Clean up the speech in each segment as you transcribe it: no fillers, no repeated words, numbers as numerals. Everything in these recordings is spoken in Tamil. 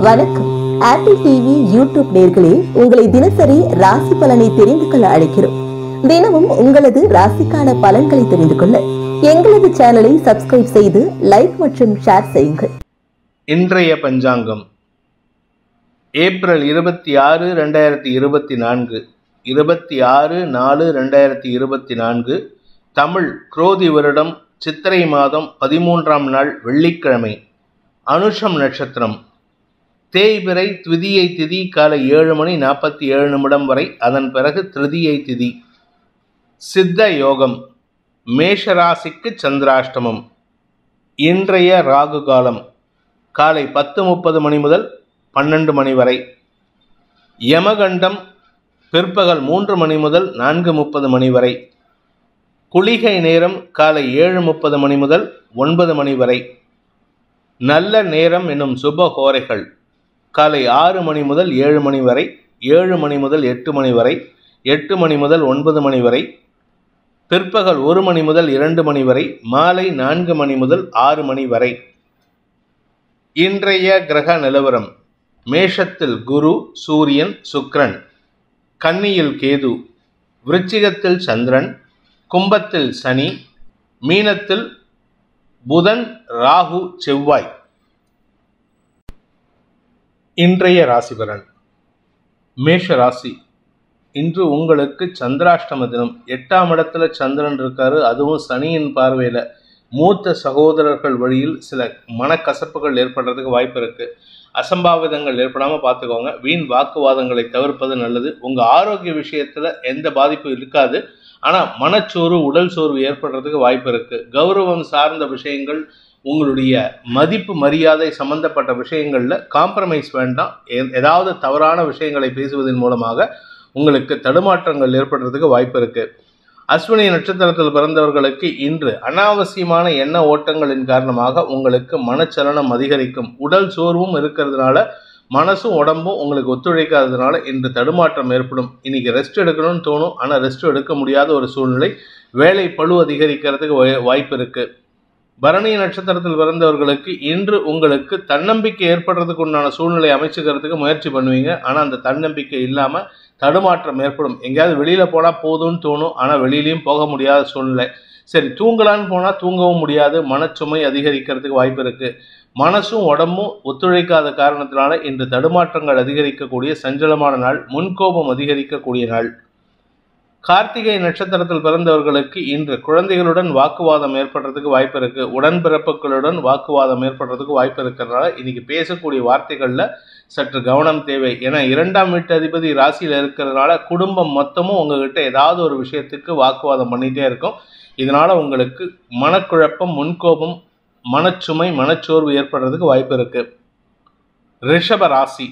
வணக்கம். ஆப்பிள் டிவி யூடியூப் நேயர்களே, உங்களை தினசரி ராசி பலனை தெரிந்து கொள்ள அழைக்கிறோம். தினமும் உங்களது ராசிக்கான பலன்களை தெரிந்து கொள்ள எங்களது சேனலை சப்ஸ்கிரைப் செய்து லைக் மற்றும் ஷேர் செய்யுங்கள். இன்றைய பஞ்சாங்கம் ஏப்ரல் 26, 2024, 26/4/2024, தமிழ் குரோதி வருடம் சித்திரை மாதம் 13ஆம் நாள் வெள்ளிக்கிழமை. அனுஷம் நட்சத்திரம். தேய்பிறை த்விதியை திதி காலை 7:47 வரை, அதன் பிறகு திருதியை திதி. சித்த யோகம். மேஷராசிக்கு சந்திராஷ்டமம். இன்றைய ராகு காலம் காலை 10:30 முதல் 12 வரை. யமகண்டம் பிற்பகல் 3 முதல் 4:30 வரை. குளிகை நேரம் காலை 7:30 முதல் 9 வரை. நல்ல நேரம் என்னும் சுப ஹோரைகள் காலை 6 முதல் 7 வரை, 7 முதல் 8 வரை, 8 முதல் 9 வரை, பிற்பகல் 1 முதல் 2 வரை, மாலை 4 முதல் 6 வரை. இன்றைய கிரக நிலவரம். மேஷத்தில் குரு, சூரியன், சுக்கிரன். கன்னியில் கேது, விருச்சிகத்தில் சந்திரன், கும்பத்தில் சனி, மீனத்தில் புதன், ராகு, செவ்வாய். இன்றைய ராசி பலன். மேஷ ராசி. இன்று உங்களுக்கு சந்திராஷ்டம தினம். 8ஆம் இடத்துல சந்திரன் இருக்காரு, அதுவும் சனியின் பார்வையில. மூத்த சகோதரர்கள் வழியில் சில மனக்கசப்புகள் ஏற்படுறதுக்கு வாய்ப்பு இருக்கு. அசம்பாவிதங்கள் ஏற்படாமல் பார்த்துக்கோங்க. வீண் வாக்குவாதங்களை தவிர்ப்பது நல்லது. உங்கள் ஆரோக்கிய விஷயத்தில் எந்த பாதிப்பும் இருக்காது. ஆனால் மனச்சோர்வு, உடல் சோர்வு ஏற்படுறதுக்கு வாய்ப்பு இருக்குது. கௌரவம் சார்ந்த விஷயங்கள், உங்களுடைய மதிப்பு மரியாதை சம்பந்தப்பட்ட விஷயங்களில் காம்ப்ரமைஸ் வேண்டாம். ஏதாவது தவறான விஷயங்களை பேசுவதன் மூலமாக உங்களுக்கு தடுமாற்றங்கள் ஏற்படுறதுக்கு வாய்ப்பு இருக்குது. அஸ்வினி நட்சத்திரத்தில் பிறந்தவர்களுக்கு இன்று அனாவசியமான எண்ண ஓட்டங்களின் காரணமாக உங்களுக்கு மனச்சலனம் அதிகரிக்கும். உடல் சோர்வும் இருக்கிறதுனால மனசும் உடம்பும் உங்களுக்கு ஒத்துழைக்காததுனால இன்று தடுமாற்றம் ஏற்படும். இன்னைக்கு ரெஸ்ட் எடுக்கணும்னு தோணும், ஆனால் ரெஸ்ட் எடுக்க முடியாத ஒரு சூழ்நிலை. வேலை பளு அதிகரிக்கிறதுக்கு வாய்ப்பு இருக்கு. பரணி நட்சத்திரத்தில் பிறந்தவர்களுக்கு இன்று உங்களுக்கு தன்னம்பிக்கை ஏற்படுறதுக்கு உண்டான சூழ்நிலை அமைச்சுக்கிறதுக்கு முயற்சி பண்ணுவீங்க. ஆனால் அந்த தன்னம்பிக்கை இல்லாமல் தடுமாற்றம் ஏற்படும். எங்கேயாவது வெளியில் போனால் போதும்னு தோணும், ஆனால் வெளியிலையும் போக முடியாத சூழ்நிலை. சரி, தூங்கலான்னு போனால் தூங்கவும் முடியாது. மனச்சுமை அதிகரிக்கிறதுக்கு வாய்ப்பு இருக்குது. மனசும் உடம்பும் ஒத்துழைக்காத காரணத்தினால இன்று தடுமாற்றங்கள் அதிகரிக்கக்கூடிய சஞ்சலமான நாள். முன்கோபம் அதிகரிக்கக்கூடிய நாள். கார்த்திகை நட்சத்திரத்தில் பிறந்தவர்களுக்கு இன்று குழந்தைகளுடன் வாக்குவாதம் ஏற்படுறதுக்கு வாய்ப்பு இருக்குது. உடன்பிறப்புகளுடன் வாக்குவாதம் ஏற்படுறதுக்கு வாய்ப்பு இருக்கிறதுனால இன்னைக்கு பேசக்கூடிய வார்த்தைகளில் சற்று கவனம் தேவை. ஏன்னா 2ஆம் வீட்டு அதிபதி ராசியில் இருக்கிறதுனால குடும்பம் மொத்தமும் உங்ககிட்ட ஏதாவது ஒரு விஷயத்துக்கு வாக்குவாதம் பண்ணிகிட்டே இருக்கும். இதனால் உங்களுக்கு மனக்குழப்பம், முன்கோபம், மனச்சுமை, மனச்சோர்வு ஏற்படுறதுக்கு வாய்ப்பு இருக்குது. ரிஷப ராசி.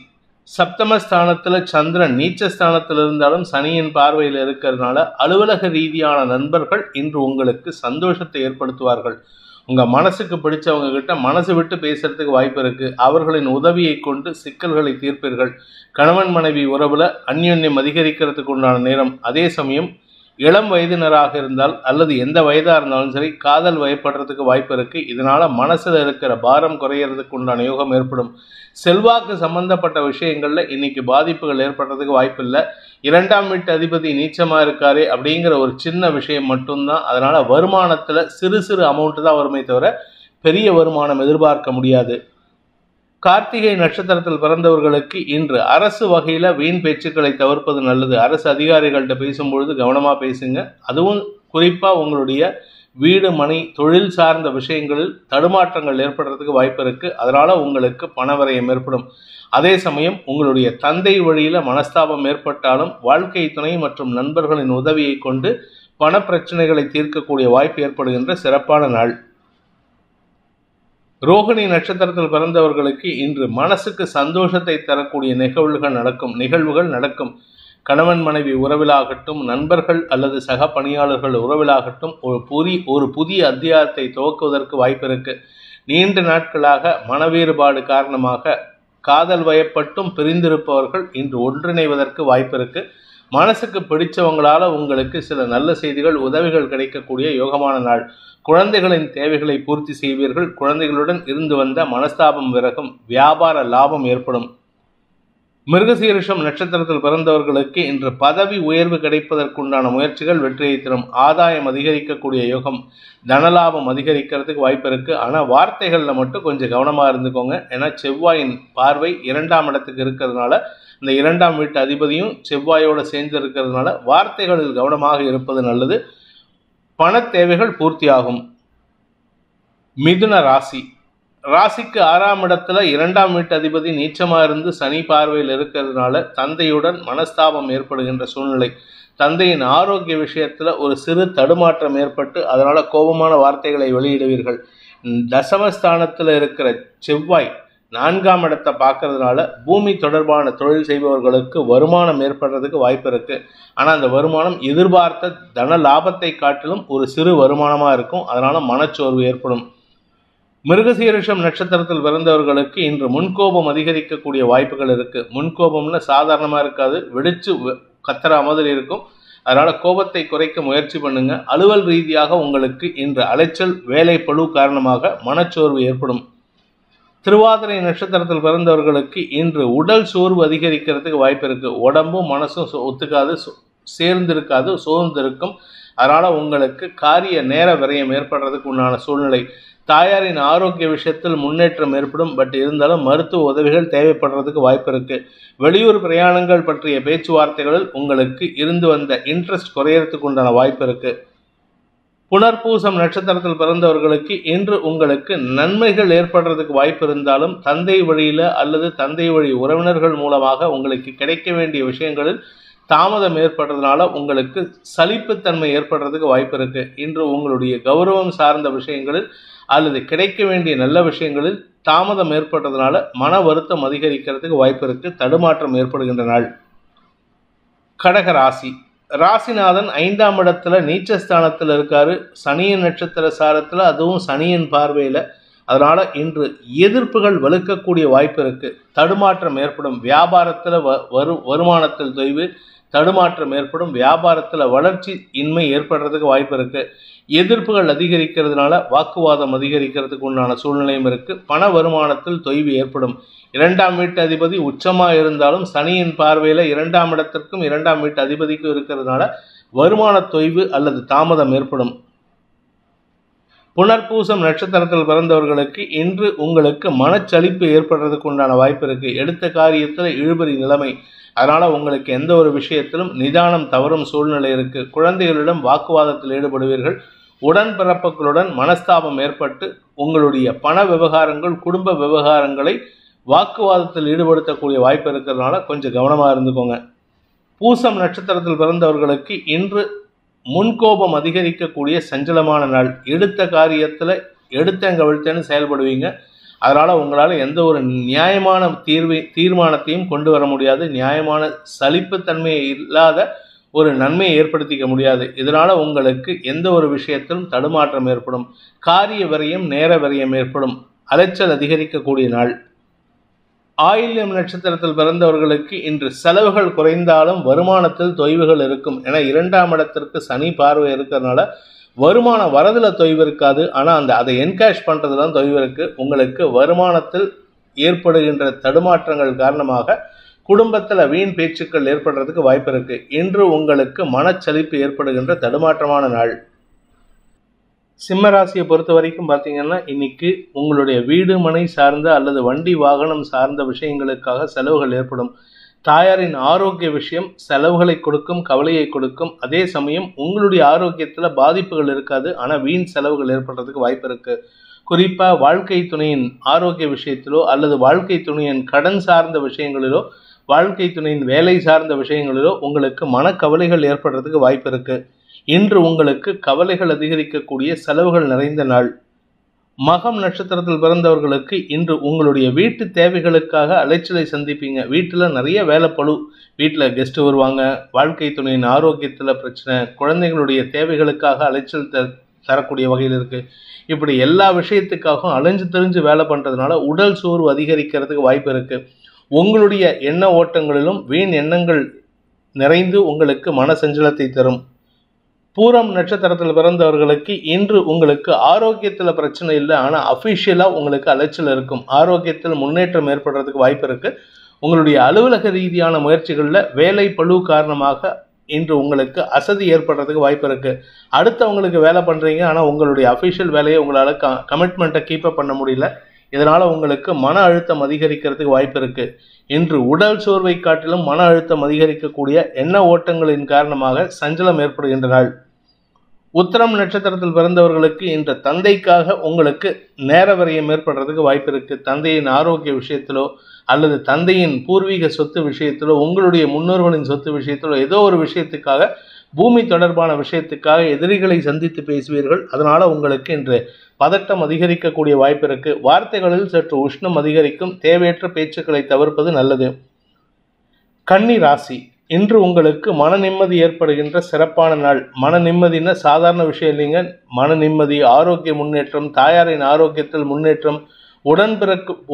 சப்தமஸ்தானத்தில் சந்திரன் நீச்சஸ்தானத்தில் இருந்தாலும் சனியின் பார்வையில் இருக்கிறதுனால அலுவலக ரீதியான நண்பர்கள் இன்று உங்களுக்கு சந்தோஷத்தை ஏற்படுத்துவார்கள். உங்கள் மனசுக்கு பிடிச்சவங்க கிட்ட மனசு விட்டு பேசுறதுக்கு வாய்ப்பு இருக்குது. அவர்களின் உதவியை கொண்டு சிக்கல்களை தீர்ப்பீர்கள். கணவன் மனைவி உறவில் அந்யோன்யம் அதிகரிக்கிறதுக்கு உண்டான நேரம். அதே சமயம் இளம் வயதினராக இருந்தால் அல்லது எந்த வயதாக இருந்தாலும் சரி, காதல் வயப்படுறதுக்கு வாய்ப்பு இருக்குது. இதனால் மனசில் இருக்கிற பாரம் குறையிறதுக்கு உண்டான யோகம் ஏற்படும். செல்வாக்கு சம்பந்தப்பட்ட விஷயங்களில் இன்னைக்கு பாதிப்புகள் ஏற்படுறதுக்கு வாய்ப்பு இல்லை. 2ஆம் வீட்டு அதிபதி நீச்சமாக இருக்காரு அப்படிங்கிற ஒரு சின்ன விஷயம் மட்டும்தான். அதனால் வருமானத்தில் சிறு சிறு அமௌண்ட்டு தான் வருமே தவிர பெரிய வருமானம் எதிர்பார்க்க முடியாது. கார்த்திகை நட்சத்திரத்தில் பிறந்தவர்களுக்கு இன்று அரசு வகையில் வீண் பேச்சுக்களை தவிர்ப்பது நல்லது. அரசு அதிகாரிகள்கிட்ட பேசும்பொழுது கவனமாக பேசுங்க. அதுவும் குறிப்பாக உங்களுடைய வீடு, மனை, தொழில் சார்ந்த விஷயங்களில் தடுமாற்றங்கள் ஏற்படுறதுக்கு வாய்ப்பு இருக்குது. அதனால் உங்களுக்கு பணவரையம் ஏற்படும். அதே சமயம் உங்களுடைய தந்தை வழியில் மனஸ்தாபம் ஏற்பட்டாலும் வாழ்க்கை துணை மற்றும் நண்பர்களின் உதவியை கொண்டு பண பிரச்சனைகளை தீர்க்கக்கூடிய வாய்ப்பு ஏற்படுகின்ற சிறப்பான நாள். ரோகிணி நட்சத்திரத்தில் பிறந்தவர்களுக்கு இன்று மனசுக்கு சந்தோஷத்தை தரக்கூடிய நிகழ்வுகள் நடக்கும். கணவன் மனைவி உறவிலாகட்டும், நண்பர்கள் அல்லது சக பணியாளர்கள் உறவிலாகட்டும் ஒரு புதிய அத்தியாயத்தை துவக்குவதற்கு வாய்ப்பு இருக்கு. நீண்ட நாட்களாக மன வேறுபாடு காரணமாக காதல் வயப்பட்டும் பிரிந்திருப்பவர்கள் இன்று ஒன்றிணைவதற்கு வாய்ப்பு இருக்கு. மனசுக்கு பிடிச்சவங்களால உங்களுக்கு சில நல்ல செய்திகள், உதவிகள் கிடைக்கக்கூடிய யோகமான நாள். குழந்தைகளின் தேவைகளை பூர்த்தி செய்வீர்கள். குழந்தைகளுடன் இருந்து வந்த மனஸ்தாபம் விலகும். வியாபார லாபம் ஏற்படும். மிருகசீரிஷம் நட்சத்திரத்தில் பிறந்தவர்களுக்கு இன்று பதவி உயர்வு கிடைப்பதற்குண்டான முயற்சிகள் வெற்றியை தரும். ஆதாயம் அதிகரிக்கக்கூடிய யோகம். தனலாபம் அதிகரிக்கிறதுக்கு வாய்ப்பு இருக்கு. ஆனால் வார்த்தைகளில் மட்டும் கொஞ்சம் கவனமாக இருந்துக்கோங்க. ஏன்னா செவ்வாயின் பார்வை 2ஆம் இடத்துக்கு இருக்கிறதுனால, இந்த 2ஆம் வீட்டு அதிபதியும் செவ்வாயோட சேர்ந்து இருக்கிறதுனால வார்த்தைகளில் கவனமாக இருப்பது நல்லது. பண தேவைகள் பூர்த்தியாகும். மிதுன ராசி. ராசிக்கு 6ஆம் இடத்துல 2ஆம் வீட்டு அதிபதி நீச்சமாக இருந்து சனி பார்வையில் இருக்கிறதுனால தந்தையுடன் மனஸ்தாபம் ஏற்படுகின்ற சூழ்நிலை. தந்தையின் ஆரோக்கிய விஷயத்தில் ஒரு சிறு தடுமாற்றம் ஏற்பட்டு அதனால் கோபமான வார்த்தைகளை வெளியிடுவீர்கள். தசமஸ்தானத்தில் இருக்கிற செவ்வாய் 4ஆம் இடத்தை பார்க்கறதுனால பூமி தொடர்பான தொழில் செய்பவர்களுக்கு வருமானம் ஏற்படுறதுக்கு வாய்ப்பு இருக்குது. ஆனால் அந்த வருமானம் எதிர்பார்த்த தன லாபத்தை காட்டிலும் ஒரு சிறு வருமானமாக இருக்கும். அதனால் மனச்சோர்வு ஏற்படும். மிருகசீரிஷம் நட்சத்திரத்தில் பிறந்தவர்களுக்கு இன்று முன்கோபம் அதிகரிக்கக்கூடிய வாய்ப்புகள் இருக்குது. முன்கோபம்னு சாதாரணமாக இருக்காது, வெடிச்சு கத்துற மாதிரி இருக்கும். அதனால் கோபத்தை குறைக்க முயற்சி பண்ணுங்க. அலுவல் ரீதியாக உங்களுக்கு இன்று அலைச்சல், வேலை பளு காரணமாக மனச்சோர்வு ஏற்படும். திருவாதிரை நட்சத்திரத்தில் பிறந்தவர்களுக்கு இன்று உடல் சோர்வு அதிகரிக்கிறதுக்கு வாய்ப்பு இருக்குது. உடம்பும் மனசும் ஒத்துக்காது, சேர்ந்திருக்காது, சோர்ந்திருக்கும். அதனால் உங்களுக்கு காரிய நேர விரயம் ஏற்படுறதுக்கு உண்டான சூழ்நிலை. தாயாரின் ஆரோக்கிய விஷயத்தில் முன்னேற்றம் ஏற்படும். பட் இருந்தாலும் மருத்துவ உதவிகள் தேவைப்படுறதுக்கு வாய்ப்பு இருக்குது. வெளியூர் பிரயாணங்கள் பற்றிய பேச்சுவார்த்தைகளில் உங்களுக்கு இருந்து வந்த இன்ட்ரெஸ்ட் குறையறதுக்கு உண்டான வாய்ப்பு இருக்குது. புனர்பூசம் நட்சத்திரத்தில் பிறந்தவர்களுக்கு இன்று உங்களுக்கு நன்மைகள் ஏற்படுறதுக்கு வாய்ப்பு இருந்தாலும் தந்தை வழியில் அல்லது தந்தை வழி உறவினர்கள் மூலமாக உங்களுக்கு கிடைக்க வேண்டிய விஷயங்களில் தாமதம் ஏற்படுறதுனால உங்களுக்கு சலிப்புத்தன்மை ஏற்படுறதுக்கு வாய்ப்பு இருக்குது. இன்று உங்களுடைய கௌரவம் சார்ந்த விஷயங்களில் அல்லது கிடைக்க வேண்டிய நல்ல விஷயங்களில் தாமதம் ஏற்பட்டதுனால மன வருத்தம் அதிகரிக்கிறதுக்கு வாய்ப்பு இருக்குது. தடுமாற்றம் ஏற்படுகின்ற நாள். கடக ராசி. ராசிநாதன் 5ஆம் இடத்துல நீச்சஸ்தானத்தில் இருக்காரு. சனியின் நட்சத்திர சாரத்தில், அதுவும் சனியின் பார்வையில். அதனால் இன்று எதிர்ப்புகள் வலுக்கக்கூடிய வாய்ப்பு இருக்குது. தடுமாற்றம் ஏற்படும். வியாபாரத்தில் வருமானத்தில் தொய்வு, தடுமாற்றம் ஏற்படும். வியாபாரத்தில் வளர்ச்சி இன்மை ஏற்படுறதுக்கு வாய்ப்பு இருக்குது. எதிர்ப்புகள் அதிகரிக்கிறதுனால வாக்குவாதம் அதிகரிக்கிறதுக்கு உண்டான சூழ்நிலையும் இருக்குது. பண வருமானத்தில் தொய்வு ஏற்படும். 2ஆம் வீட்டு அதிபதி உச்சமாக இருந்தாலும் சனியின் பார்வையில் 2ஆம் இடத்திற்கும் 2ஆம் வீட்டு அதிபதிக்கும் இருக்கிறதுனால வருமான தொய்வு அல்லது தாமதம் ஏற்படும். புனர்பூசம் நட்சத்திரத்தில் பிறந்தவர்களுக்கு இன்று உங்களுக்கு மனச்சலிப்பு ஏற்படுறதுக்கு உண்டான வாய்ப்பு இருக்குது. எடுத்த காரியத்தில் இழுபறி நிலைமை. அதனால் உங்களுக்கு எந்த ஒரு விஷயத்திலும் நிதானம் தவறும் சூழ்நிலை இருக்குது. குழந்தைகளிடம் வாக்குவாதத்தில் ஈடுபடுவீர்கள். உடன்பிறப்புகளுடன் மனஸ்தாபம் ஏற்பட்டு உங்களுடைய பண விவகாரங்கள், குடும்ப விவகாரங்களை வாக்குவாதத்தில் ஈடுபடுத்தக்கூடிய வாய்ப்பு இருக்கிறதுனால கொஞ்சம் கவனமாக இருந்துக்கோங்க. பூசம் நட்சத்திரத்தில் பிறந்தவர்களுக்கு இன்று முன்கோபம் அதிகரிக்கக்கூடிய சஞ்சலமான நாள். எடுத்த காரியத்தில் எடுத்தங்க விழுத்தன்னு செயல்படுவீங்க. அதனால் உங்களால் எந்த ஒரு நியாயமான தீர்மானத்தையும் கொண்டு வர முடியாது. நியாயமான சலிப்புத்தன்மையை இல்லாத ஒரு நன்மையை ஏற்படுத்திக்க முடியாது. இதனால் உங்களுக்கு எந்த ஒரு விஷயத்திலும் தடுமாற்றம் ஏற்படும். காரிய விரயம், நேர விரயம் ஏற்படும். அலைச்சல் அதிகரிக்கக்கூடிய நாள். ஆயில்யம் நட்சத்திரத்தில் பிறந்தவர்களுக்கு இன்று செலவுகள் குறைந்தாலும் வருமானத்தில் தொய்வுகள் இருக்கும். ஏன்னா 2ஆம் இடத்திற்கு சனி பார்வை இருக்கிறதுனால வருமான வரதில் தொய்வு இருக்காது. ஆனால் அதை என்கேஷ் பண்ணுறதுல தான் தொய்வு இருக்குது. உங்களுக்கு வருமானத்தில் ஏற்படுகின்ற தடுமாற்றங்கள் காரணமாக குடும்பத்தில் வீண் பேச்சுக்கள் ஏற்படுறதுக்கு வாய்ப்பு இருக்குது. இன்று உங்களுக்கு மனச்சலிப்பு ஏற்படுகின்ற தடுமாற்றமான நாள். சிம்ம ராசியை பொறுத்த வரைக்கும் பார்த்தீங்கன்னா இன்னைக்கு உங்களுடைய வீடு மனை சார்ந்த அல்லது வண்டி வாகனம் சார்ந்த விஷயங்களுக்காக செலவுகள் ஏற்படும். தாயாரின் ஆரோக்கிய விஷயம் செலவுகளை கொடுக்கும், கவலையை கொடுக்கும். அதே சமயம் உங்களுடைய ஆரோக்கியத்தில் பாதிப்புகள் இருக்காது. ஆனால் வீண் செலவுகள் ஏற்படுறதுக்கு வாய்ப்பு இருக்குது. குறிப்பாக வாழ்க்கை துணையின் ஆரோக்கிய விஷயத்திலோ அல்லது வாழ்க்கை துணையின் கடன் சார்ந்த விஷயங்களிலோ வாழ்க்கை துணையின் வேலை சார்ந்த விஷயங்களிலோ உங்களுக்கு மனக்கவலைகள் ஏற்படுறதுக்கு வாய்ப்பு இருக்குது. இன்று உங்களுக்கு கவலைகள் அதிகரிக்கக்கூடிய செலவுகள் நிறைந்த நாள். மகம் நட்சத்திரத்தில் பிறந்தவர்களுக்கு இன்று உங்களுடைய வீட்டு தேவைகளுக்காக அலைச்சலை சந்திப்பீங்க. வீட்டில் நிறைய வேலைப்பளு. வீட்டில் கெஸ்ட்டு வருவாங்க. வாழ்க்கை துணையின் ஆரோக்கியத்தில் பிரச்சனை, குழந்தைகளுடைய தேவைகளுக்காக அலைச்சல் தரக்கூடிய வகையில் இருக்குது. இப்படி எல்லா விஷயத்துக்காகவும் அலைஞ்சு தெரிஞ்சு வேலை பண்ணுறதுனால உடல் சோர்வு அதிகரிக்கிறதுக்கு வாய்ப்பு இருக்குது. உங்களுடைய எண்ண ஓட்டங்களிலும் வீண் எண்ணங்கள் நிறைந்து உங்களுக்கு மன சஞ்சலத்தை தரும். பூரம் நட்சத்திரத்தில் பிறந்தவர்களுக்கு இன்று உங்களுக்கு ஆரோக்கியத்தில் பிரச்சனை இல்லை, ஆனால் அஃபிஷியலாக உங்களுக்கு அலைச்சல் இருக்கும். ஆரோக்கியத்தில் முன்னேற்றம் ஏற்படுறதுக்கு வாய்ப்பு இருக்குது. உங்களுடைய அலுவலக ரீதியான முயற்சிகளில் வேலை பளு காரணமாக இன்று உங்களுக்கு அசதி ஏற்படுறதுக்கு வாய்ப்பு இருக்குது. அடுத்தவங்களுக்கு வேலை பண்ணுறீங்க, ஆனால் உங்களுடைய அஃபிஷியல் வேலையை உங்களால் கமிட்மெண்ட்டை கீப்பப் பண்ண முடியல. இதனால் உங்களுக்கு மன அழுத்தம் அதிகரிக்கிறதுக்கு வாய்ப்பு இருக்குது. இன்று உடல் சோர்வை காட்டிலும் மன அழுத்தம் அதிகரிக்கக்கூடிய எண்ண ஓட்டங்களின் காரணமாக சஞ்சலம் ஏற்படுகின்ற நாள். உத்திரம் நட்சத்திரத்தில் பிறந்தவர்களுக்கு இன்று தந்தைக்காக உங்களுக்கு நேர விரயம் ஏற்படுறதுக்கு வாய்ப்பு இருக்குது. தந்தையின் ஆரோக்கிய விஷயத்திலோ அல்லது தந்தையின் பூர்வீக சொத்து விஷயத்திலோ உங்களுடைய முன்னோர்களின் சொத்து விஷயத்திலோ ஏதோ ஒரு விஷயத்துக்காக, பூமி தொடர்பான விஷயத்துக்காக எதிரிகளை சந்தித்து பேசுவீர்கள். அதனால் உங்களுக்கு இன்று பதட்டம் அதிகரிக்கக்கூடிய வாய்ப்பு இருக்குது. வார்த்தைகளில் சற்று உஷ்ணம் அதிகரிக்கும். தேவையற்ற பேச்சுக்களை தவிர்ப்பது நல்லது. கன்னி ராசி, இன்று உங்களுக்கு மன நிம்மதி ஏற்படுகின்ற சிறப்பான நாள். மன நிம்மதினா சாதாரண விஷயம் இல்லைங்க. மன நிம்மதி, ஆரோக்கிய முன்னேற்றம், தாயாரின் ஆரோக்கியத்தில் முன்னேற்றம்,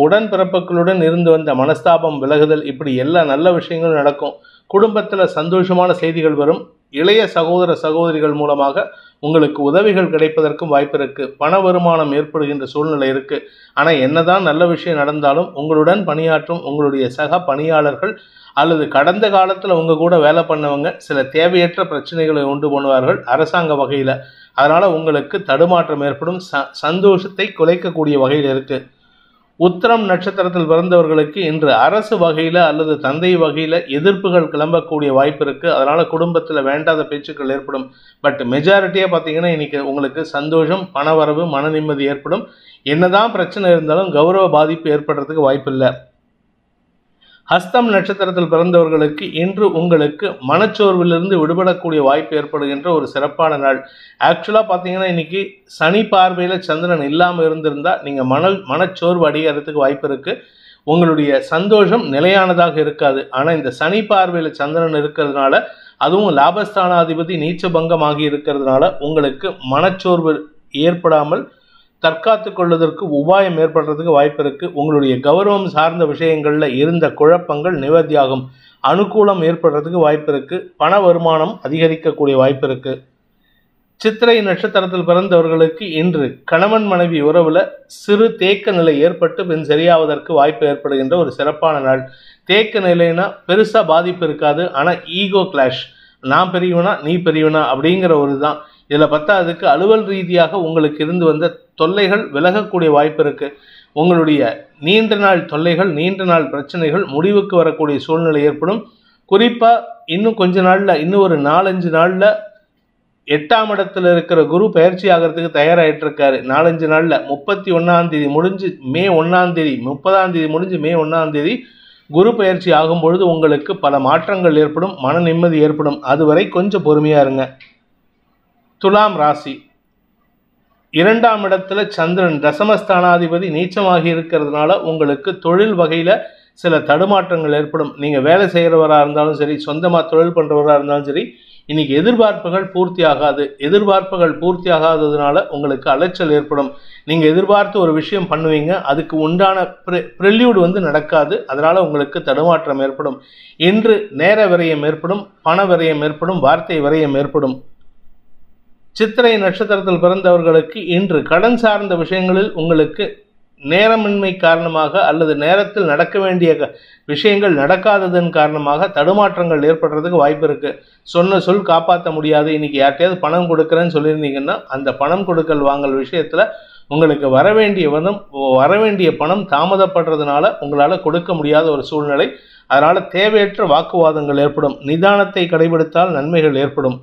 உடன்பிறப்புகளுடன் இருந்து வந்த மனஸ்தாபம் விலகுதல், இப்படி எல்லா நல்ல விஷயங்களும் நடக்கும். குடும்பத்தில் சந்தோஷமான செய்திகள் வரும். இளைய சகோதர சகோதரிகள் மூலமாக உங்களுக்கு உதவிகள் கிடைப்பதற்கும் வாய்ப்பு இருக்குது. பண வருமானம் ஏற்படுகின்ற சூழ்நிலை இருக்குது. ஆனால் என்னதான் நல்ல விஷயம் நடந்தாலும் உங்களுடன் பணியாற்றும் உங்களுடைய சக பணியாளர்கள் அல்லது கடந்த காலத்தில் உங்கள் கூட வேலை பண்ணவங்க சில தேவையற்ற பிரச்சனைகளை உண்டு பண்ணுவார்கள் அரசாங்க வகையில். அதனால் உங்களுக்கு தடுமாற்றம் ஏற்படும். சந்தோஷத்தை குலைக்கக்கூடிய வகையில் இருக்குது. உத்திரம் நட்சத்திரத்தில் பிறந்தவர்களுக்கு இன்று அரசு வகையில் அல்லது தந்தை வகையில் எதிர்ப்புகள் கிளம்பக்கூடிய வாய்ப்பு இருக்குது. அதனால் குடும்பத்தில் வேண்டாத பேச்சுக்கள் ஏற்படும். பட் மெஜாரிட்டியாக பார்த்தீங்கன்னா இன்றைக்கி உங்களுக்கு சந்தோஷம், பணவரவு, மன நிம்மதி ஏற்படும். என்னதான் பிரச்சனை இருந்தாலும் கௌரவ பாதிப்பு ஏற்படுறதுக்கு வாய்ப்பு இல்லை. ஹஸ்தம் நட்சத்திரத்தில் பிறந்தவர்களுக்கு இன்று உங்களுக்கு மனச்சோர்விலிருந்து விடுபடக்கூடிய வாய்ப்பு ஏற்படுகின்ற ஒரு சிறப்பான நாள். ஆக்சுவலாக பார்த்தீங்கன்னா இன்றைக்கி சனி பார்வையில் சந்திரன் இல்லாமல் இருந்திருந்தால் நீங்கள் மனச்சோர்வு அடைகிறதுக்கு வாய்ப்பு இருக்குது. உங்களுடைய சந்தோஷம் நிலையானதாக இருக்காது. ஆனால் இந்த சனி பார்வையில் சந்திரன் இருக்கிறதுனால, அதுவும் லாபஸ்தானாதிபதி நீச்சபங்கமாகி இருக்கிறதுனால உங்களுக்கு மனச்சோர்வு ஏற்படாமல் தற்காத்து கொள்வதற்கு உபாயம் ஏற்படுறதுக்கு வாய்ப்பு இருக்குது. உங்களுடைய கௌரவம் சார்ந்த விஷயங்களில் இருந்த குழப்பங்கள் நிவர்த்தியாகும். அனுகூலம் ஏற்படுறதுக்கு வாய்ப்பு இருக்குது. பண வருமானம் அதிகரிக்கக்கூடிய வாய்ப்பு இருக்குது. சித்திரை நட்சத்திரத்தில் பிறந்தவர்களுக்கு இன்று கணவன் மனைவி உறவில் சிறு தேக்க நிலை ஏற்பட்டு பின் சரியாவதற்கு வாய்ப்பு ஏற்படுகின்ற ஒரு சிறப்பான நாள். தேக்க நிலைனா பெருசாக பாதிப்பு இருக்காது. ஆனால் ஈகோ கிளாஷ், நான் பெரியவனா நீ பெரியவனா அப்படிங்கிற ஒரு தான். இதில் பத்தாததுக்கு அலுவல் ரீதியாக உங்களுக்கு இருந்து வந்த தொல்லைகள் விலகக்கூடிய வாய்ப்பு இருக்குது. உங்களுடைய நீண்ட நாள் தொல்லைகள், நீண்ட நாள் பிரச்சனைகள் முடிவுக்கு வரக்கூடிய சூழ்நிலை ஏற்படும். குறிப்பாக இன்னும் கொஞ்ச நாளில், இன்னும் ஒரு 4-5 நாளில் 8ஆம் இடத்துல இருக்கிற குரு பயிற்சி ஆகிறதுக்கு தயாராகிட்டு இருக்காரு. 4-5 நாளில் 31ஆம் தேதி முடிஞ்சு மே 1ஆம் தேதி, 30ஆம் தேதி முடிஞ்சு மே 1ஆம் தேதி குரு பயிற்சி ஆகும்பொழுது உங்களுக்கு பல மாற்றங்கள் ஏற்படும். மன நிம்மதி ஏற்படும். அதுவரை கொஞ்சம் பொறுமையாக இருங்க. துலாம் ராசி, 2ஆம் இடத்துல சந்திரன் தசமஸ்தானாதிபதி நீச்சமாகி இருக்கிறதுனால உங்களுக்கு தொழில் வகையில் சில தடுமாற்றங்கள் ஏற்படும். நீங்கள் வேலை செய்கிறவராக இருந்தாலும் சரி, சொந்தமாக தொழில் பண்ணுறவராக இருந்தாலும் சரி, இன்றைக்கி எதிர்பார்ப்புகள் பூர்த்தி ஆகாது. எதிர்பார்ப்புகள் பூர்த்தி ஆகாததுனால உங்களுக்கு அலைச்சல் ஏற்படும். நீங்கள் எதிர்பார்த்து ஒரு விஷயம் பண்ணுவீங்க, அதுக்கு உண்டான ப்ரெல்யூட் நடக்காது. அதனால் உங்களுக்கு தடுமாற்றம் ஏற்படும். இன்று நேர விரயம் ஏற்படும், பண விரயம் ஏற்படும், வார்த்தை விரயம் ஏற்படும். சித்திரை நட்சத்திரத்தில் பிறந்தவர்களுக்கு இன்று கடன் சார்ந்த விஷயங்களில் உங்களுக்கு நேரமின்மை காரணமாக அல்லது நேரத்தில் நடக்க வேண்டிய விஷயங்கள் நடக்காததன் காரணமாக தடுமாற்றங்கள் ஏற்படுறதுக்கு வாய்ப்பு இருக்குது. சொன்ன சொல் காப்பாற்ற முடியாது. இன்றைக்கி யார்கிட்டையாவது பணம் கொடுக்குறேன்னு சொல்லியிருந்தீங்கன்னா அந்த பணம் கொடுக்கல் வாங்கல் விஷயத்தில் உங்களுக்கு வரவேண்டிய பணம் தாமதப்படுறதுனால உங்களால் கொடுக்க முடியாத ஒரு சூழ்நிலை. அதனால் தேவையற்ற வாக்குவாதங்கள் ஏற்படும். நிதானத்தை கடைபிடித்தால் நன்மைகள் ஏற்படும்.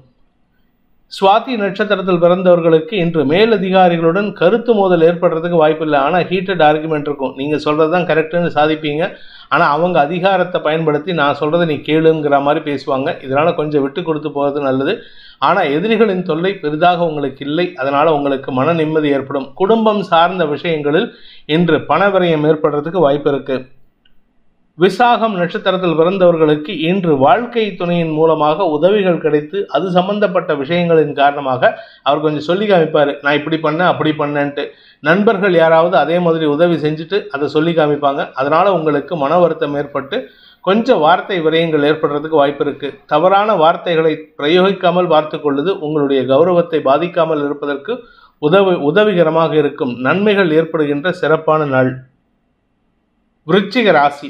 சுவாதி நட்சத்திரத்தில் பிறந்தவர்களுக்கு இன்று மேலதிகாரிகளுடன் கருத்து மோதல் ஏற்படுறதுக்கு வாய்ப்பு இல்லை. ஆனால் ஹீட்டட் ஆர்குமெண்ட் இருக்கும். நீங்கள் சொல்கிறது தான் கரெக்டுன்னு சாதிப்பீங்க. ஆனால் அவங்க அதிகாரத்தை பயன்படுத்தி நான் சொல்கிறத நீ கேளுங்கிற மாதிரி பேசுவாங்க. இதனால் கொஞ்சம் விட்டு கொடுத்து போகிறது நல்லது. ஆனால் எதிரிகளின் தொல்லை பெரிதாக உங்களுக்கு இல்லை. அதனால் உங்களுக்கு மன நிம்மதி ஏற்படும். குடும்பம் சார்ந்த விஷயங்களில் இன்று பண விரயம் ஏற்படுறதுக்கு வாய்ப்பு இருக்குது. விசாகம் நட்சத்திரத்தில் பிறந்தவர்களுக்கு இன்று வாழ்க்கை துணையின் மூலமாக உதவிகள் கிடைத்து அது சம்பந்தப்பட்ட விஷயங்களின் காரணமாக அவர் கொஞ்சம் சொல்லி காமிப்பார், நான் இப்படி பண்ணேன் அப்படி பண்ணேன்ட்டு. நண்பர்கள் யாராவது அதே மாதிரி உதவி செஞ்சுட்டு அதை சொல்லி காமிப்பாங்க. அதனால உங்களுக்கு மன வருத்தம் ஏற்பட்டு கொஞ்சம் வார்த்தை விரயங்கள் ஏற்படுறதுக்கு வாய்ப்பு இருக்கு. தவறான வார்த்தைகளை பிரயோகிக்காமல் பார்த்து கொள்வது உங்களுடைய கௌரவத்தை பாதிக்காமல் இருப்பதற்கு உதவிகரமாக இருக்கும். நன்மைகள் ஏற்படுகின்ற சிறப்பான நாள். விருச்சிக ராசி.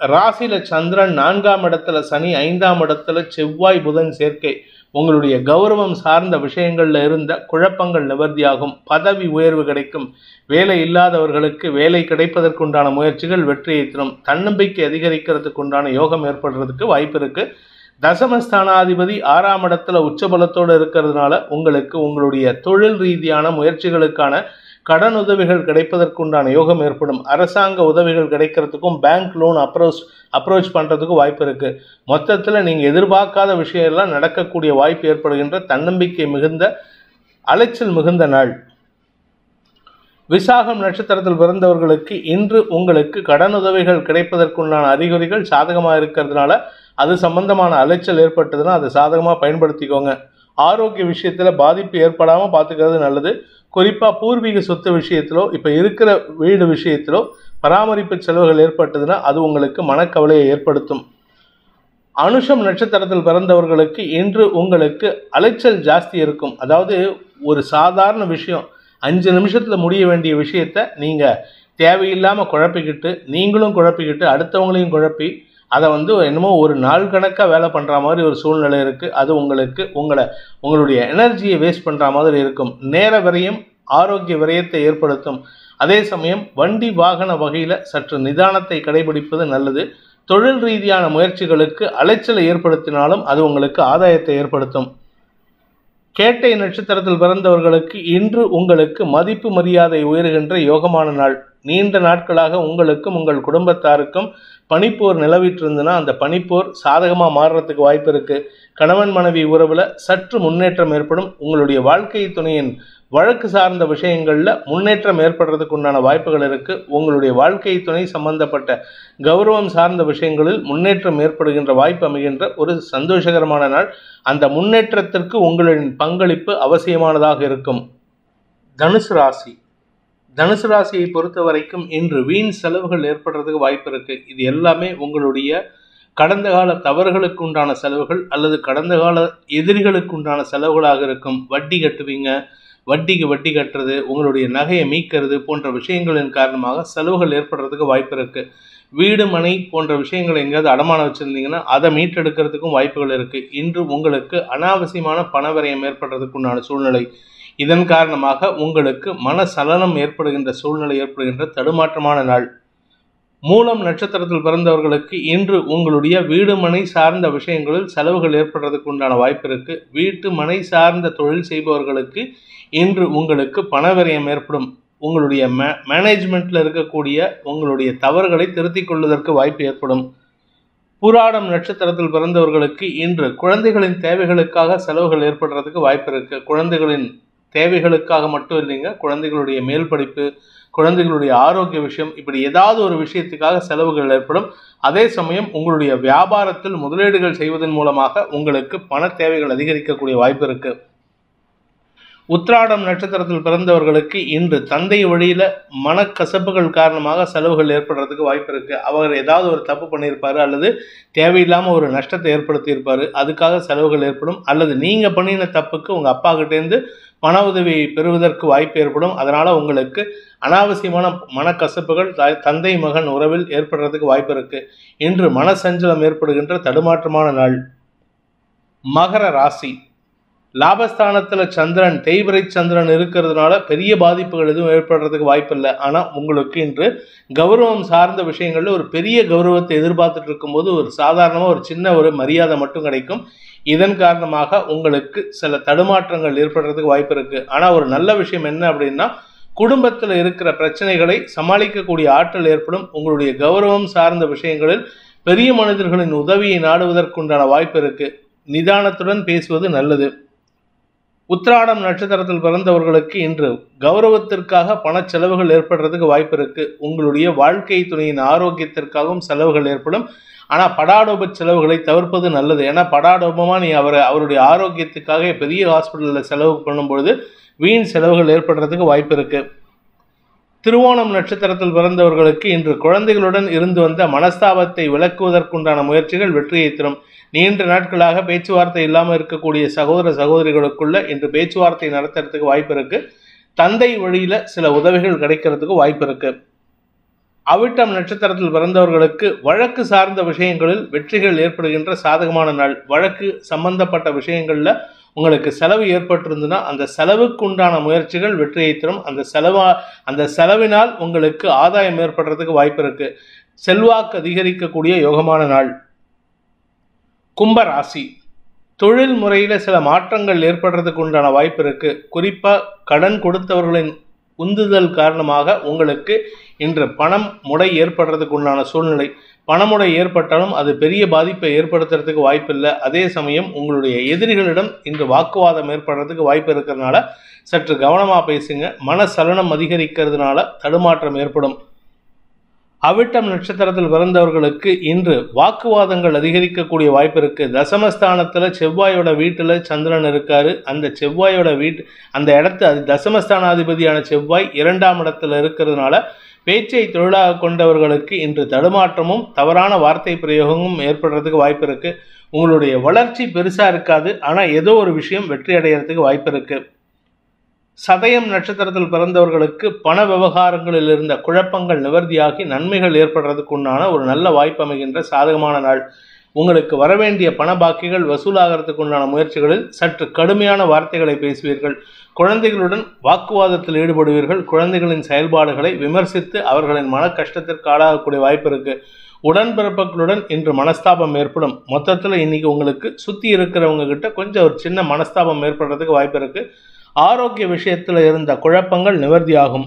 ராசியில சந்திரன் 4ஆம் இடத்துல சனி, 5ஆம் இடத்துல செவ்வாய் புதன் சேர்க்கை உங்களுடைய கௌரவம் சார்ந்த விஷயங்கள்ல இருந்த குழப்பங்கள் நிவர்த்தியாகும். பதவி உயர்வு கிடைக்கும். வேலை இல்லாதவர்களுக்கு வேலை கிடைப்பதற்குண்டான முயற்சிகள் வெற்றியை தரும். தன்னம்பிக்கை அதிகரிக்கிறதுக்கு உண்டான யோகம் ஏற்படுறதுக்கு வாய்ப்பு இருக்கு. தசமஸ்தானாதிபதி 6ஆம் இடத்துல உச்சபலத்தோடு இருக்கிறதுனால உங்களுக்கு உங்களுடைய தொழில் ரீதியான முயற்சிகளுக்கான கடன் உதவிகள் கிடைப்பதற்குண்டான யோகம் ஏற்படும். அரசாங்க உதவிகள் கிடைக்கிறதுக்கும் பேங்க் லோன் அப்ரோச் பண்ணுறதுக்கும் வாய்ப்பு இருக்குது. மொத்தத்தில் நீங்கள் எதிர்பார்க்காத விஷயம் எல்லாம் நடக்கக்கூடிய வாய்ப்பு ஏற்படுகின்ற தன்னம்பிக்கை மிகுந்த அலைச்சல் மிகுந்த நாள். விசாகம் நட்சத்திரத்தில் பிறந்தவர்களுக்கு இன்று உங்களுக்கு கடன் உதவிகள் கிடைப்பதற்குண்டான அறிகுறிகள் சாதகமாக இருக்கிறதுனால அது சம்பந்தமான அலைச்சல் ஏற்பட்டதுன்னா அதை சாதகமாக பயன்படுத்திக்கோங்க. ஆரோக்கிய விஷயத்தில் பாதிப்பு ஏற்படாமல் பார்த்துக்கிறது நல்லது. குறிப்பாக பூர்வீக சொத்து விஷயத்திலோ இப்போ இருக்கிற வீடு விஷயத்திலோ பராமரிப்பு செலவுகள் ஏற்பட்டதுன்னா அது உங்களுக்கு மனக்கவலையை ஏற்படுத்தும். அனுஷம் நட்சத்திரத்தில் பிறந்தவர்களுக்கு இன்று உங்களுக்கு அலைச்சல் ஜாஸ்தி இருக்கும். அதாவது ஒரு சாதாரண விஷயம் 5 நிமிஷத்தில் முடிய வேண்டிய விஷயத்தை நீங்கள் தேவையில்லாமல் குழப்பிக்கிட்டு நீங்களும் குழப்பிக்கிட்டு அடுத்தவங்களையும் குழப்பி அதை என்னமோ ஒரு நாள் கணக்காக வேலை பண்ணுற மாதிரி ஒரு சூழ்நிலை இருக்குது. அது உங்களுக்கு உங்களுடைய எனர்ஜியை வேஸ்ட் பண்ணுற மாதிரி இருக்கும். நேர விரயம் ஆரோக்கிய விரயத்தை ஏற்படுத்தும். அதே சமயம் வண்டி வாகன வகையில் சற்று நிதானத்தை கடைபிடிப்பது நல்லது. தொழில் ரீதியான முயற்சிகளுக்கு அலைச்சலை ஏற்படுத்தினாலும் அது உங்களுக்கு ஆதாயத்தை ஏற்படுத்தும். கேட்டை நட்சத்திரத்தில் பிறந்தவர்களுக்கு இன்று உங்களுக்கு மதிப்பு மரியாதை உயர்கின்ற யோகமான நாள். நீண்ட நாட்களாக உங்களுக்கும் உங்கள் குடும்பத்தாருக்கும் பனிப்போர் நிலவிட்டிருந்ததுன்னா அந்த பனிப்போர் சாதகமாக மாறுறதுக்கு வாய்ப்பு இருக்குது. கணவன் மனைவி உறவில் சற்று முன்னேற்றம் ஏற்படும். உங்களுடைய வாழ்க்கை துணையின் வழக்கு சார்ந்த விஷயங்களில் முன்னேற்றம் ஏற்படுறதுக்கு உண்டான வாய்ப்புகள் இருக்குது. உங்களுடைய வாழ்க்கை துணை சம்பந்தப்பட்ட கௌரவம் சார்ந்த விஷயங்களில் முன்னேற்றம் ஏற்படுகின்ற வாய்ப்பு அமைகின்ற ஒரு சந்தோஷகரமான நாள். அந்த முன்னேற்றத்திற்கு உங்களின் பங்களிப்பு அவசியமானதாக இருக்கும். தனுசு ராசி. தனுசு ராசியை பொறுத்த வரைக்கும் இன்று வீண் செலவுகள் ஏற்படுறதுக்கு வாய்ப்பு இருக்குது. இது எல்லாமே உங்களுடைய கடந்த கால தவறுகளுக்கு உண்டான செலவுகள் அல்லது கடந்த கால எதிரிகளுக்கு உண்டான செலவுகளாக இருக்கும். வட்டி கட்டுவீங்க, வட்டிக்கு வட்டி கட்டுறது, உங்களுடைய நகையை மீட்கிறது போன்ற விஷயங்களின் காரணமாக செலவுகள் ஏற்படுறதுக்கு வாய்ப்பு இருக்குது. வீடு மனை போன்ற விஷயங்களை எங்கேயாவது அடமானம் வச்சுருந்தீங்கன்னா அதை மீட்டெடுக்கிறதுக்கும் வாய்ப்புகள் இருக்குது. இன்று உங்களுக்கு அனாவசியமான பணவரையம் ஏற்படுறதுக்கு உண்டான சூழ்நிலை. இதன் காரணமாக உங்களுக்கு மனசலனம் ஏற்படுகின்ற சூழ்நிலை ஏற்படுகின்ற தடுமாற்றமான நாள். மூலம் நட்சத்திரத்தில் பிறந்தவர்களுக்கு இன்று உங்களுடைய வீடு மனை சார்ந்த விஷயங்களில் செலவுகள் ஏற்படுறதுக்கு உண்டான வாய்ப்பு இருக்கு. வீட்டு மனை சார்ந்த தொழில் செய்பவர்களுக்கு இன்று உங்களுக்கு பணவரையம் ஏற்படும். உங்களுடைய மேனேஜ்மெண்ட்ல இருக்கக்கூடிய உங்களுடைய தவறுகளை திருத்திக் கொள்வதற்கு வாய்ப்பு ஏற்படும். பூராடம் நட்சத்திரத்தில் பிறந்தவர்களுக்கு இன்று குழந்தைகளின் தேவைகளுக்காக செலவுகள் ஏற்படுறதுக்கு வாய்ப்பு இருக்கு. குழந்தைகளின் தேவைகளுக்காக மட்டும் இல்லைங்க, குழந்தைகளுடைய மேல் படிப்பு, குழந்தைகளுடைய ஆரோக்கிய விஷயம், இப்படி ஏதாவது ஒரு விஷயத்துக்காக செலவுகள் ஏற்படும். அதே சமயம் உங்களுடைய வியாபாரத்தில் முதலீடுகள் செய்வதன் மூலமாக உங்களுக்கு பண தேவைகள் அதிகரிக்கக்கூடிய வாய்ப்பு இருக்கு. உத்திராடம் நட்சத்திரத்தில் பிறந்தவர்களுக்கு இன்று தந்தை வழியில மனக்கசப்புகள் காரணமாக செலவுகள் ஏற்படுறதுக்கு வாய்ப்பு இருக்கு. அவர் ஏதாவது ஒரு தப்பு பண்ணியிருப்பாரு அல்லது தேவையில்லாம ஒரு நஷ்டத்தை ஏற்படுத்தி இருப்பாரு, அதுக்காக செலவுகள் ஏற்படும். அல்லது நீங்க பண்ணின தப்புக்கு உங்க அப்பா கிட்டேருந்து பண உதவி பெறுவதற்கு வாய்ப்பு ஏற்படும். அதனால உங்களுக்கு அனாவசியமான மனக்கசப்புகள் தந்தை மகன் உறவில் ஏற்படுறதுக்கு வாய்ப்பு இருக்கு. இன்று மனசஞ்சலம் ஏற்படுகின்ற தடுமாற்றமான நாள். மகர ராசி. லாபஸ்தானத்துல சந்திரன், தேய்பிரை சந்திரன் இருக்கிறதுனால பெரிய பாதிப்புகள் எதுவும் ஏற்படுறதுக்கு வாய்ப்பு இல்லை. ஆனா உங்களுக்கு இன்று கௌரவம் சார்ந்த விஷயங்கள்ல ஒரு பெரிய கௌரவத்தை எதிர்பார்த்துட்டு இருக்கும்போது ஒரு சாதாரணமா ஒரு சின்ன ஒரு மரியாதை மட்டும் கிடைக்கும். இதன் காரணமாக உங்களுக்கு சில தடுமாற்றங்கள் ஏற்படுறதுக்கு வாய்ப்பு இருக்கு. ஆனா ஒரு நல்ல விஷயம் என்ன அப்படின்னா, குடும்பத்தில் இருக்கிற பிரச்சனைகளை சமாளிக்கக்கூடிய ஆற்றல் ஏற்படும். உங்களுடைய கௌரவம் சார்ந்த விஷயங்களில் பெரிய மனிதர்களின் உதவியை நாடுவதற்குண்டான வாய்ப்பு இருக்கு. நிதானத்துடன் பேசுவது நல்லது. உத்திராடம் நட்சத்திரத்தில் பிறந்தவர்களுக்கு இன்று கௌரவத்திற்காக பண செலவுகள் ஏற்படுறதுக்கு வாய்ப்பு இருக்கு. உங்களுடைய வாழ்க்கை துணையின் ஆரோக்கியத்திற்காகவும் செலவுகள் ஏற்படும். ஆனால் படாடோப செலவுகளை தவிர்ப்பது நல்லது. ஏன்னா படாடோபமாக நீ அவருடைய ஆரோக்கியத்துக்காக பெரிய ஹாஸ்பிட்டலில் செலவு பண்ணும்பொழுது வீண் செலவுகள் ஏற்படுறதுக்கு வாய்ப்பு இருக்கு. திருவோணம் நட்சத்திரத்தில் பிறந்தவர்களுக்கு இன்று குழந்தைகளுடன் இருந்து வந்த மனஸ்தாபத்தை விளக்குவதற்குண்டான முயற்சிகள் வெற்றியை தரும். நீண்ட நாட்களாக பேச்சுவார்த்தை இல்லாமல் இருக்கக்கூடிய சகோதர சகோதரிகளுக்குள்ள இன்று பேச்சுவார்த்தை நடத்துறதுக்கு வாய்ப்பு இருக்கு. தந்தை வழியில சில உதவிகள் கிடைக்கிறதுக்கு வாய்ப்பு இருக்கு. அவிட்டம் நட்சத்திரத்தில் பிறந்தவர்களுக்கு வழக்கு சார்ந்த விஷயங்களில் வெற்றிகள் ஏற்படுகின்ற சாதகமான நாள். வழக்கு சம்பந்தப்பட்ட விஷயங்கள்ல உங்களுக்கு செலவு ஏற்பட்டிருந்துன்னா அந்த செலவுக்கு உண்டான முயற்சிகள் வெற்றியை தரும். அந்த செலவினால் உங்களுக்கு ஆதாயம் ஏற்படுறதுக்கு வாய்ப்பு இருக்கு. செல்வாக்கு அதிகரிக்கக்கூடிய யோகமான நாள். கும்ப ராசி, தொழில் முறையில சில மாற்றங்கள் ஏற்படுறதுக்கு உண்டான வாய்ப்பு இருக்கு. குறிப்பா கடன் கொடுத்தவர்களின் உந்துதல் காரணமாக உங்களுக்கு இன்று பணம் முடை ஏற்படுறதுக்கு உண்டான சூழ்நிலை. பணமுடை ஏற்பட்டாலும் அது பெரிய பாதிப்பை ஏற்படுத்துறதுக்கு வாய்ப்பு இல்லை. அதே சமயம் உங்களுடைய எதிரிகளிடம் இன்று வாக்குவாதம் ஏற்படுறதுக்கு வாய்ப்பு இருக்கிறதுனால சற்று கவனமாக பேசுங்க. மனசலனம் அதிகரிக்கிறதுனால தடுமாற்றம் ஏற்படும். அவிட்டம் நட்சத்திரத்தில் பிறந்தவர்களுக்கு இன்று வாக்குவாதங்கள் அதிகரிக்கக்கூடிய வாய்ப்பு இருக்கு. தசமஸ்தானத்துல செவ்வாயோட வீட்டுல சந்திரன் இருக்காரு. அந்த செவ்வாயோட அந்த இடத்து தசமஸ்தானாதிபதியான செவ்வாய் 2ஆம் இடத்துல இருக்கிறதுனால பேச்சை தொழிலாக கொண்டவர்களுக்கு இன்று தடுமாற்றமும் தவறான வார்த்தை பிரயோகமும் ஏற்படுறதுக்கு வாய்ப்பு இருக்கு. உங்களுடைய வளர்ச்சி பெருசா இருக்காது. ஆனா ஏதோ ஒரு விஷயம் வெற்றி அடைகிறதுக்கு வாய்ப்பு இருக்கு. சதயம் நட்சத்திரத்தில் பிறந்தவர்களுக்கு பண விவகாரங்களில் இருந்த குழப்பங்கள் நிவர்த்தியாகி நன்மைகள் ஏற்படுறதுக்கு உண்டான ஒரு நல்ல வாய்ப்பு அமைகின்ற சாதகமான நாள். உங்களுக்கு வரவேண்டிய பண பாக்கிகள் வசூலாகிறதுக்கு உண்டான முயற்சிகளில் சற்று கடுமையான வார்த்தைகளை பேசுவீர்கள். குழந்தைகளுடன் வாக்குவாதத்தில் ஈடுபடுவீர்கள். குழந்தைகளின் செயல்பாடுகளை விமர்சித்து அவர்களின் மன கஷ்டத்திற்கு ஆளாகக்கூடிய வாய்ப்பு இருக்கு. உடன்பிறப்புகளுடன் இன்று மனஸ்தாபம் ஏற்படும். மொத்தத்தில் இன்னைக்கு உங்களுக்கு சுற்றி இருக்கிறவங்க கிட்ட கொஞ்சம் ஒரு சின்ன மனஸ்தாபம் ஏற்படுறதுக்கு வாய்ப்பு இருக்கு. ஆரோக்கிய விஷயத்தில் இருந்த குழப்பங்கள் நிவர்த்தியாகும்.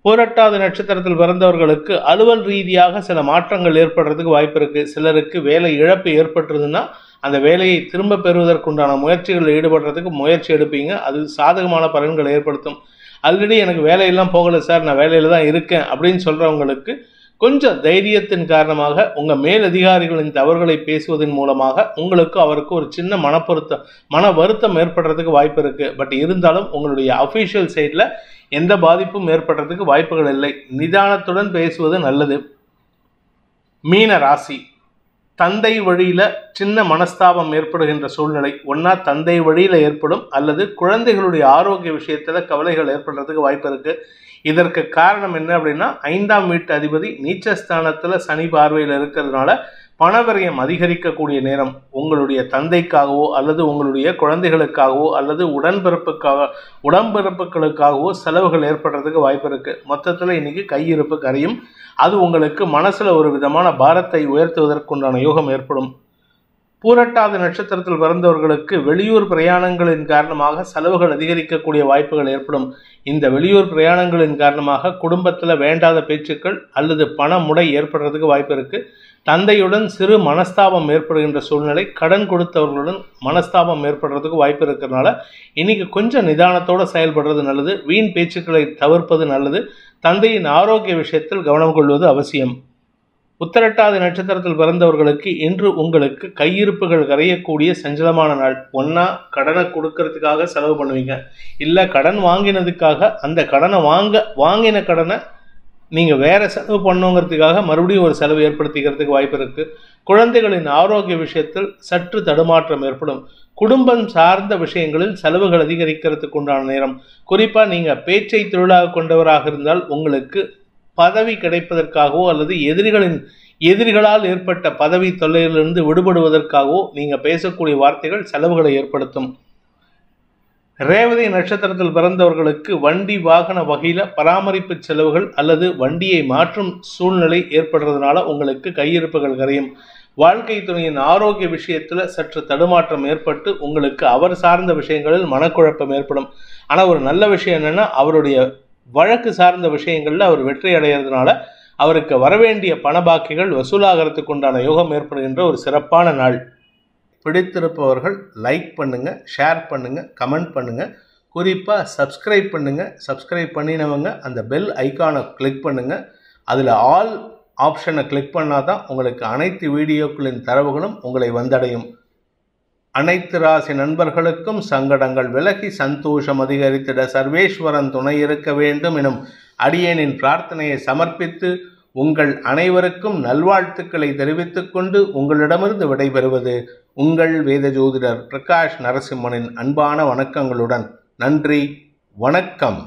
பூரட்டாதி நட்சத்திரத்தில் பிறந்தவர்களுக்கு அலுவல் ரீதியாக சில மாற்றங்கள் ஏற்படுறதுக்கு வாய்ப்பு இருக்கு. சிலருக்கு வேலை இழப்பு ஏற்பட்டிருந்ததுன்னா அந்த வேலையை திரும்ப பெறுவதற்குண்டான முயற்சிகளில் ஈடுபடுறதுக்கு முயற்சி எடுப்பீங்க. அது சாதகமான பலன்களை ஏற்படுத்தும். ஆல்ரெடி எனக்கு வேலையெல்லாம் போகலை சார், நான் வேலையில் தான் இருக்கேன் அப்படின்னு சொல்கிறவங்களுக்கு கொஞ்சம் தைரியத்தின் காரணமாக உங்கள் மேலதிகாரிகளின் தவறுகளை பேசுவதன் மூலமாக உங்களுக்கு அவருக்கு ஒரு சின்ன மன வருத்தம் ஏற்படுறதுக்கு வாய்ப்பு இருக்குது. பட் இருந்தாலும் உங்களுடைய அஃபிஷியல் சைடில் எந்த பாதிப்பும் ஏற்படுறதுக்கு வாய்ப்புகள் இல்லை. நிதானத்துடன் பேசுவது நல்லது. மீன ராசி, தந்தை வழியில் சின்ன மனஸ்தாபம் ஏற்படுகின்ற சூழ்நிலை ஒன்றா தந்தை வழியில் ஏற்படும், அல்லது குழந்தைகளுடைய ஆரோக்கிய விஷயத்தில் கவலைகள் ஏற்படுறதுக்கு வாய்ப்பு இருக்குது. இதற்கு காரணம் என்ன அப்படின்னா, 5ஆம் வீட்டு அதிபதி நீச்சஸ்தானத்தில் சனி பார்வையில் இருக்கிறதுனால பணவரியம் அதிகரிக்கக்கூடிய நேரம். உங்களுடைய தந்தைக்காகவோ அல்லது உங்களுடைய குழந்தைகளுக்காகவோ அல்லது உடன்பிறப்புகளுக்காகவோ செலவுகள் ஏற்படுறதுக்கு வாய்ப்பு இருக்குது. மொத்தத்தில் இன்னைக்கு கையிருப்பு கரையும். அது உங்களுக்கு மனசில் ஒரு விதமான பாரத்தை உயர்த்துவதற்குண்டான யோகம் ஏற்படும். பூரட்டாதி நட்சத்திரத்தில் பிறந்தவர்களுக்கு வெளியூர் பிரயாணங்களின் காரணமாக செலவுகள் அதிகரிக்கக்கூடிய வாய்ப்புகள் ஏற்படும். இந்த வெளியூர் பிரயாணங்களின் காரணமாக குடும்பத்தில் வேண்டாத பேச்சுக்கள் அல்லது பண முடை ஏற்படுறதுக்கு வாய்ப்பு இருக்குது. தந்தையுடன் சிறு மனஸ்தாபம் ஏற்படுகின்ற சூழ்நிலை, கடன் கொடுத்தவர்களுடன் மனஸ்தாபம் ஏற்படுறதுக்கு வாய்ப்பு இருக்கிறதுனால இன்னைக்கு கொஞ்சம் நிதானத்தோடு செயல்படுறது நல்லது. வீண் பேச்சுக்களை தவிர்ப்பது நல்லது. தந்தையின் ஆரோக்கிய விஷயத்தில் கவனம் கொள்வது அவசியம். உத்திரட்டாதி நட்சத்திரத்தில் பிறந்தவர்களுக்கு இன்று உங்களுக்கு கையிருப்புகள் கரையக்கூடிய சஞ்சலமான நாள். ஒன்றா கடனை கொடுக்கறதுக்காக செலவு பண்ணுவீங்க, இல்லை கடன் வாங்கினதுக்காக அந்த கடனை வாங்கின கடனை நீங்கள் வேறு செலவு பண்ணுங்கிறதுக்காக மறுபடியும் ஒரு செலவு ஏற்படுத்திக்கிறதுக்கு வாய்ப்பு இருக்குது. குழந்தைகளின் ஆரோக்கிய விஷயத்தில் சற்று தடுமாற்றம் ஏற்படும். குடும்பம் சார்ந்த விஷயங்களில் செலவுகள் அதிகரிக்கிறதுக்கு உண்டான நேரம். குறிப்பாக நீங்கள் பேச்சை தொழிலாக கொண்டவராக இருந்தால் உங்களுக்கு பதவி கிடைப்பதற்காகவோ அல்லது எதிரிகளால் ஏற்பட்ட பதவி தொல்லையிலிருந்து விடுபடுவதற்காகவோ நீங்கள் பேசக்கூடிய வார்த்தைகள் செலவுகளை ஏற்படுத்தும். ரேவதி நட்சத்திரத்தில் பிறந்தவர்களுக்கு வண்டி வாகன வகையில் பராமரிப்பு செலவுகள் அல்லது வண்டியை மாற்றும் சூழ்நிலை ஏற்படுறதுனால உங்களுக்கு கையிருப்புகள் கரையும். வாழ்க்கை துணையின் ஆரோக்கிய விஷயத்தில் சற்று தடுமாற்றம் ஏற்பட்டு உங்களுக்கு அவர் சார்ந்த விஷயங்களில் மனக்குழப்பம் ஏற்படும். ஆனால் ஒரு நல்ல விஷயம் என்னென்னா, அவருடைய வழக்கு சார்ந்த விஷயங்களில் அவர் வெற்றி அடைகிறதுனால அவருக்கு வரவேண்டிய பண பாக்கிகள் வசூலாகிறதுக்கு உண்டான யோகம் ஏற்படுகின்ற ஒரு சிறப்பான நாள். பிடித்திருப்பவர்கள் லைக் பண்ணுங்கள், ஷேர் பண்ணுங்கள், கமெண்ட் பண்ணுங்கள். குறிப்பாக சப்ஸ்கிரைப் பண்ணுங்கள். சப்ஸ்கிரைப் பண்ணினவங்க அந்த பெல் ஐக்கானை கிளிக் பண்ணுங்கள். அதில் ஆல் ஆப்ஷனை கிளிக் பண்ணால் தான் உங்களுக்கு அனைத்து வீடியோக்களின் தரவுகளும் உங்களை வந்தடையும். அனைத்து ராசி நண்பர்களுக்கும் சங்கடங்கள் விலகி சந்தோஷம் அதிகரித்திட சர்வேஸ்வரன் துணை இருக்க வேண்டும் எனும் அடியேனின் பிரார்த்தனையை சமர்ப்பித்து உங்கள் அனைவருக்கும் நல்வாழ்த்துக்களை தெரிவித்துக் கொண்டு உங்களிடமிருந்து விடைபெறுவது உங்கள் வேத ஜோதிடர் பிரகாஷ் நரசிம்மனின் அன்பான வணக்கங்களுடன். நன்றி, வணக்கம்.